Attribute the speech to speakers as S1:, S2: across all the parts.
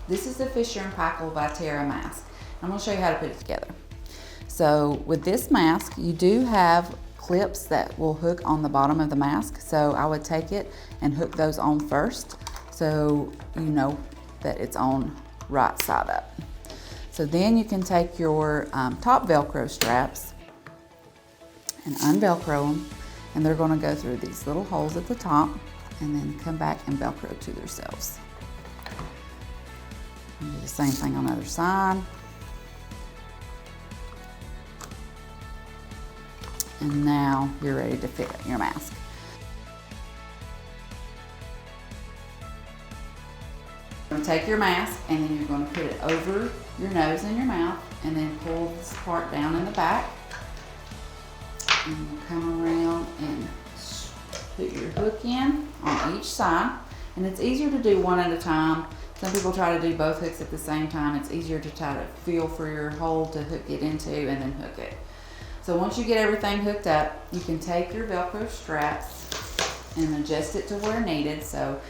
S1: This is the Fisher & Paykel Vitera mask. I'm going to show you how to put it together. So with this mask, you do have clips that will hook on the bottom of the mask. So I would take it and hook those on first, so you know that it's on right side up. So then you can take your top Velcro straps and unvelcro them, and they're going to go through these little holes at the top and then come back and Velcro to themselves. And do the same thing on the other side. And now you're ready to fit your mask. You're going to take your mask and then you're going to put it over your nose and your mouth, and then pull this part down in the back. And you'll come around and put your hook in on each side. And it's easier to do one at a time. Some people try to do both hooks at the same time. It's easier to try to feel for your hole to hook it into and then hook it. So once you get everything hooked up, you can take your Velcro straps and adjust it to where needed. So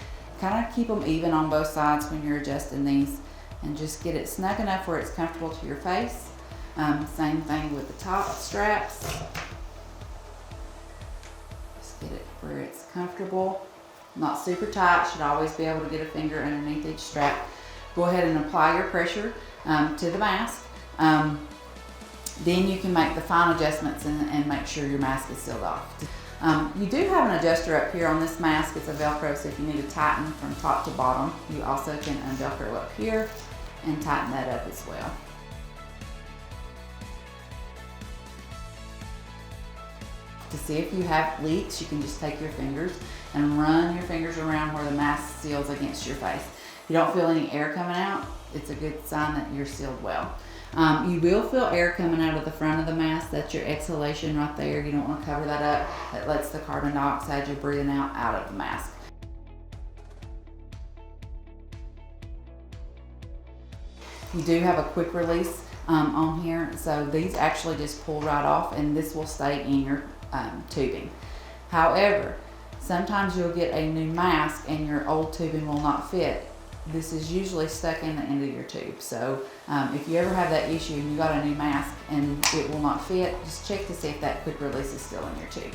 S1: kind of keep them even on both sides when you're adjusting these, and just get it snug enough where it's comfortable to your face. Same thing with the top straps. Just get it where it's comfortable. Not super tight, should always be able to get a finger underneath each strap. Go ahead and apply your pressure to the mask. Then you can make the fine adjustments and make sure your mask is sealed off. You do have an adjuster up here on this mask. It's a Velcro, so if you need to tighten from top to bottom, you also can unvelcro up here and tighten that up as well. To see if you have leaks, you can just take your fingers and run your fingers around where the mask seals against your face. If you don't feel any air coming out, it's a good sign that you're sealed well. You will feel air coming out of the front of the mask. That's your exhalation right there. You don't want to cover that up. That lets the carbon dioxide you're breathing out of the mask. You do have a quick release on here, so these actually just pull right off, and this will stay in your tubing. However, sometimes you'll get a new mask and your old tubing will not fit. This is usually stuck in the end of your tube. So if you ever have that issue and you got a new mask and it will not fit, just check to see if that quick release is still in your tube.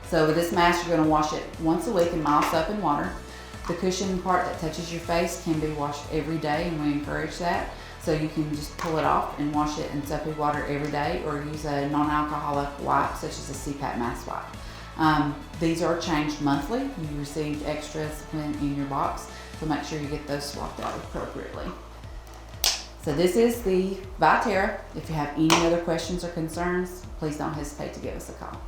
S1: So with this mask, you're going to wash it once a week in mild soap and water. The cushion part that touches your face can be washed every day, and we encourage that. So you can just pull it off and wash it in soapy water every day, or use a non-alcoholic wipe such as a CPAP mask wipe. These are changed monthly. You receive extras when in your box, so make sure you get those swapped out appropriately. So this is the Vitera. If you have any other questions or concerns, please don't hesitate to give us a call.